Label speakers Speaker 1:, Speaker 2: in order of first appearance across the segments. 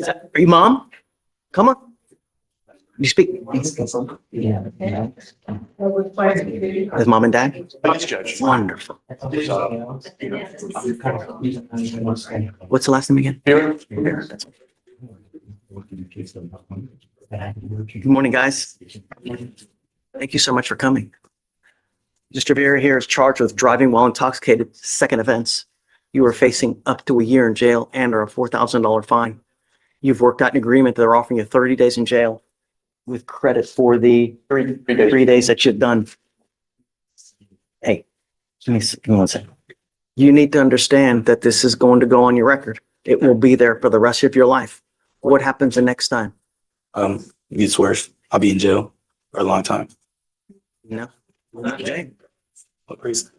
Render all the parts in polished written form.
Speaker 1: Are you mom? Come on. You speak. With mom and dad?
Speaker 2: Yes, Judge.
Speaker 1: Wonderful. What's the last name again?
Speaker 2: Here.
Speaker 1: Good morning, guys. Thank you so much for coming. Mr. Vera here is charged with driving while intoxicated, second offense. You are facing up to a year in jail and or a $4,000 fine. You've worked out an agreement that they're offering you 30 days in jail with credit for the 3 days that you've done. Hey, give me 1 second. You need to understand that this is going to go on your record. It will be there for the rest of your life. What happens the next time?
Speaker 3: It gets worse. I'll be in jail for a long time.
Speaker 1: No. Okay.
Speaker 3: What reason?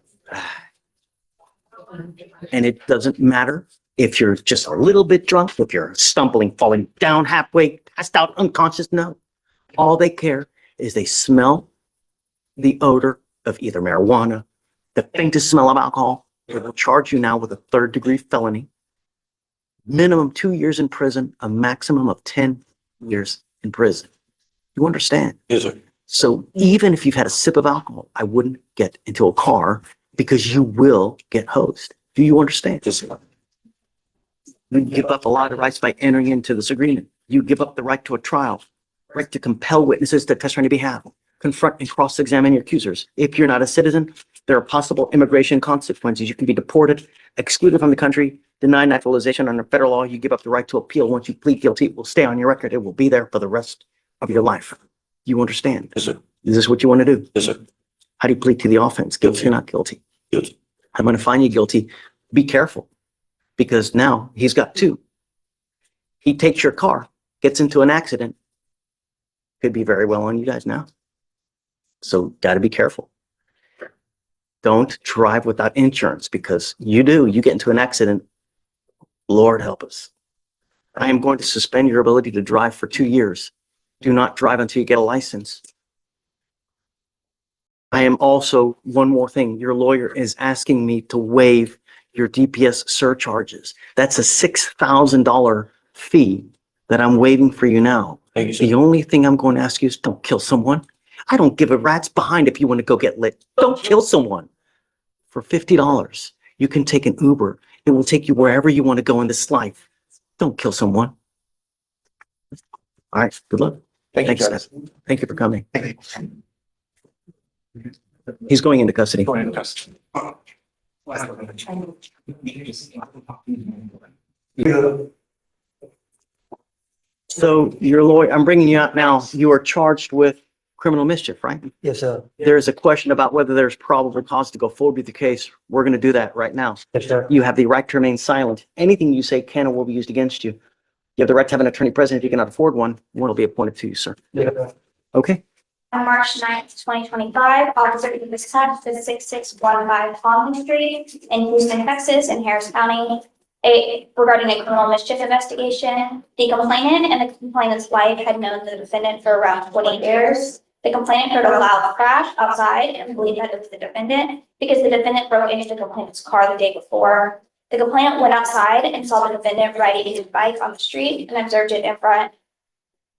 Speaker 1: And it doesn't matter if you're just a little bit drunk, if you're stumbling, falling down halfway, passed out, unconscious. No. All they care is they smell the odor of either marijuana, the faintest smell of alcohol. They will charge you now with a third-degree felony, minimum 2 years in prison, a maximum of 10 years in prison. You understand?
Speaker 3: Yes, sir.
Speaker 1: So even if you've had a sip of alcohol, I wouldn't get into a car because you will get hosed. Do you understand?
Speaker 3: Yes, sir.
Speaker 1: You give up a lot of rights by entering into this agreement. You give up the right to a trial, right to compel witnesses to testify on your behalf, confront and cross-examine your accusers. If you're not a citizen, there are possible immigration consequences. You can be deported, excluded from the country, denied naturalization under federal law. You give up the right to appeal. Once you plead guilty, it will stay on your record. It will be there for the rest of your life. You understand?
Speaker 3: Yes, sir.
Speaker 1: Is this what you want to do?
Speaker 3: Yes, sir.
Speaker 1: How do you plead to the offense? Guilty or not guilty?
Speaker 3: Guilty.
Speaker 1: I'm going to find you guilty. Be careful, because now he's got two. He takes your car, gets into an accident. Could be very well on you guys now. So got to be careful. Don't drive without insurance, because you get into an accident. Lord help us. I am going to suspend your ability to drive for 2 years. Do not drive until you get a license. I am also, one more thing, your lawyer is asking me to waive your DPS surcharges. That's a $6,000 fee that I'm waiving for you now.
Speaker 3: Thank you, sir.
Speaker 1: The only thing I'm going to ask you is don't kill someone. I don't give a rat's behind if you want to go get lit. Don't kill someone. For $50, you can take an Uber. It will take you wherever you want to go in this life. Don't kill someone. All right, good luck.
Speaker 2: Thank you,
Speaker 1: Thanks,
Speaker 2: Judge.
Speaker 1: guys. Thank you for coming. He's going into custody.
Speaker 2: Going into custody.
Speaker 1: So your lawyer, I'm bringing you out now. You are charged with criminal mischief, right?
Speaker 4: Yes, sir.
Speaker 1: There's a question about whether there's probable cause to go forward with the case. We're going to do that right now.
Speaker 4: Yes, sir.
Speaker 1: You have the right to remain silent. Anything you say can or will be used against you. You have the right to have an attorney present. If you cannot afford one will be appointed to you, sir. Okay?
Speaker 5: On March 9th, 2025, Officer Davis Hunt to 6615 Conley Street in Houston, Texas, in Harris County, regarding a criminal mischief investigation. The complainant and the complainant's wife had known the defendant for around 20 years. The complainant heard a loud crash outside and believed that it was the defendant because the defendant broke into the complainant's car the day before. The complainant went outside and saw the defendant riding his bike on the street and observed it in front.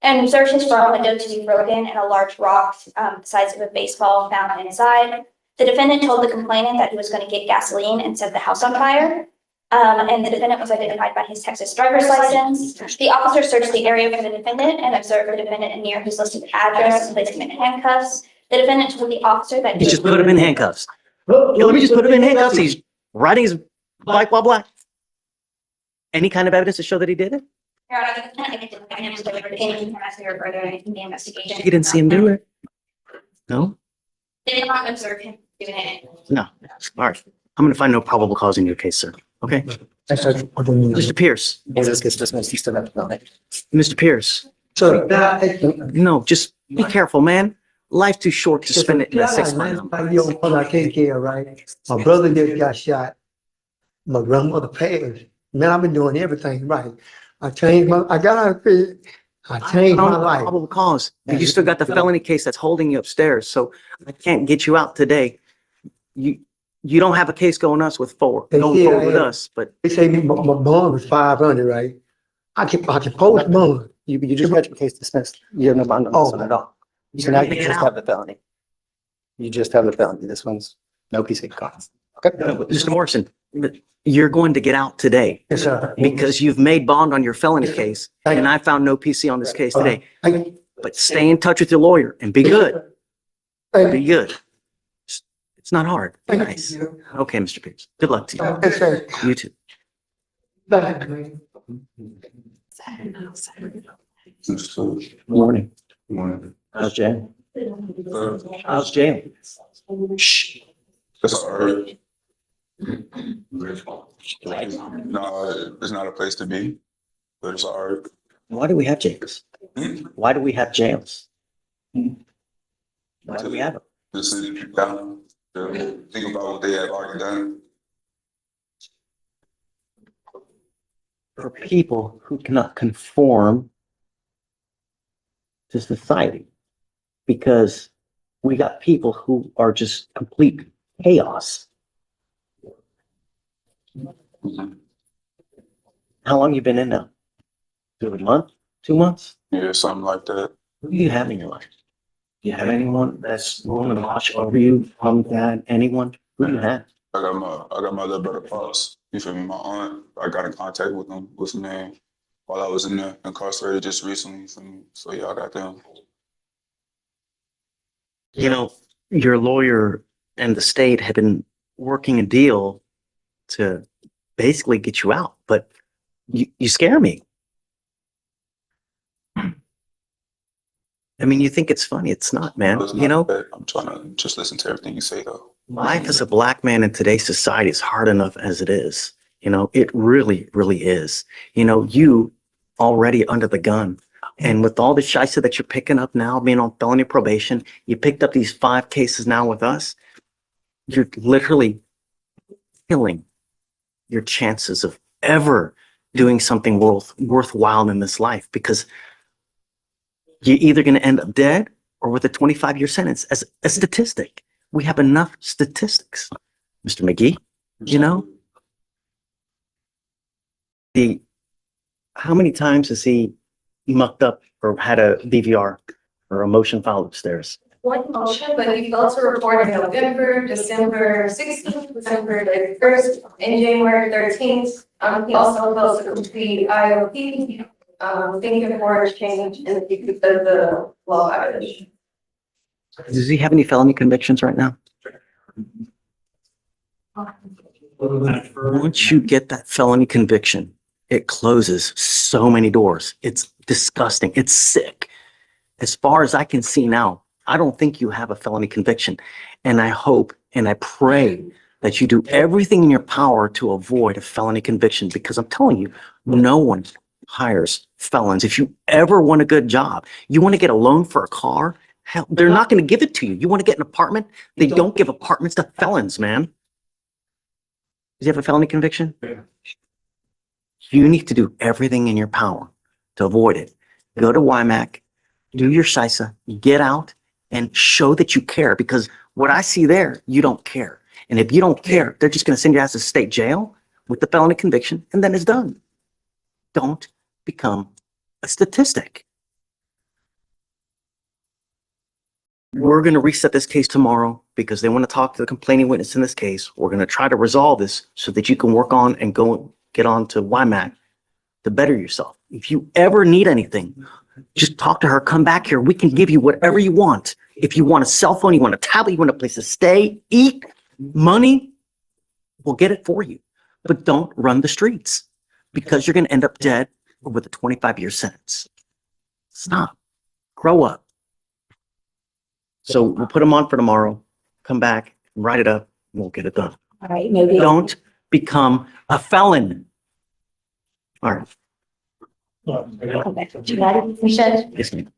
Speaker 5: And observed his front window to be broken and a large rock the size of a baseball found inside. The defendant told the complainant that he was going to get gasoline and set the house on fire. And the defendant was identified by his Texas driver's license. The officer searched the area for the defendant and observed the defendant near his listed address and placed him in handcuffs. The defendant told the officer that
Speaker 1: You just put him in handcuffs. Yeah, let me just put him in handcuffs. He's riding his bike while black. Any kind of evidence to show that he did it?
Speaker 5: Your Honor, the defendant didn't find him to deliver anything from further in the investigation.
Speaker 1: You didn't see him do it? No?
Speaker 5: They did not observe him doing it.
Speaker 1: No. All right. I'm going to find no probable cause in your case, sir. Okay? Mr. Pierce. Mr. Pierce.
Speaker 4: So
Speaker 1: No, just be careful, man. Life's too short to spend it in a 6 month.
Speaker 4: I take care, right? My brother just got shot. My grandmother passed. Man, I've been doing everything right. I changed my life.
Speaker 1: Probable cause. But you still got the felony case that's holding you upstairs, so I can't get you out today. You don't have a case going with us, but
Speaker 4: They say my bond was 500, right? I can post bond.
Speaker 1: You just got your case dismissed. You have no bond on this one at all. So now you just have the felony. You just have the felony. This one's no PC cost. Okay. Mr. Morrison, you're going to get out today
Speaker 4: Yes, sir.
Speaker 1: because you've made bond on your felony case and I found no PC on this case today.
Speaker 4: Thank you.
Speaker 1: But stay in touch with your lawyer and be good.
Speaker 4: Thank
Speaker 1: Be
Speaker 4: you.
Speaker 1: good. It's not hard. Be
Speaker 4: Thank
Speaker 1: nice.
Speaker 4: you.
Speaker 1: Okay, Mr. Pierce. Good luck to you.
Speaker 4: Yes, sir.
Speaker 1: You too.
Speaker 4: Thank you.
Speaker 1: Morning.
Speaker 2: Morning.
Speaker 1: How's jail? How's jail? Shh.
Speaker 2: That's all right. No, it's not a place to be, but it's all right.
Speaker 1: Why do we have jails? Why do we have jails? Why do we have them?
Speaker 2: The city down, to think about what they have already done.
Speaker 1: For people who cannot conform to society. Because we got people who are just complete chaos. How long you been in now? 2 months? 2 months?
Speaker 2: Yeah, something like that.
Speaker 1: Who do you have in your life? Do you have anyone that's willing to watch over you, mom, dad, anyone? Who do you have?
Speaker 2: I got my little brother Pops. You feel me? My aunt. I got in contact with him. What's his name? While I was in there incarcerated just recently. You feel me? So yeah, I got them.
Speaker 1: You know, your lawyer and the state have been working a deal to basically get you out, but you scare me. I mean, you think it's funny. It's not, man.
Speaker 2: It's not
Speaker 1: You know,
Speaker 2: bad. I'm trying to just listen to everything you say though.
Speaker 1: life as a black man in today's society is hard enough as it is. You know, it really, really is. You know, you already under the gun. And with all the shisa that you're picking up now, being on felony probation, you picked up these 5 cases now with us. You're literally killing your chances of ever doing something worthwhile in this life, because you're either going to end up dead or with a 25-year sentence. As a statistic, we have enough statistics, Mr. McGee. You know, how many times has he mucked up or had a DVR or a motion filed upstairs?
Speaker 6: One motion, but he failed to report in November, December 16th, December 31st, and January 13th. He also failed to complete IOP, thinking for a change in the law violation.
Speaker 1: Does he have any felony convictions right now? Once you get that felony conviction, it closes so many doors. It's disgusting. It's sick. As far as I can see now, I don't think you have a felony conviction. And I hope and I pray that you do everything in your power to avoid a felony conviction, because I'm telling you, no one hires felons. If you ever want a good job, you want to get a loan for a car, hell, they're not going to give it to you. You want to get an apartment? They don't give apartments to felons, man. Does he have a felony conviction? You need to do everything in your power to avoid it. Go to WIMAC, do your shisa, get out, and show that you care, because what I see there, you don't care. And if you don't care, they're just going to send your ass to state jail with the felony conviction, and then it's done. Don't become a statistic. We're going to reset this case tomorrow because they want to talk to the complaining witness in this case. We're going to try to resolve this so that you can work on and go get on to WIMAC to better yourself. If you ever need anything, just talk to her, come back here. We can give you whatever you want. If you want a cell phone, you want a tablet, you want a place to stay, eat, money, we'll get it for you. But don't run the streets, because you're going to end up dead or with a 25-year sentence. Stop. Grow up. So we'll put them on for tomorrow. Come back, write it up, and we'll get it done.
Speaker 6: All right, maybe.
Speaker 1: Don't become a felon. All right.
Speaker 6: Okay. You got it, Michelle?
Speaker 1: Yes, ma'am.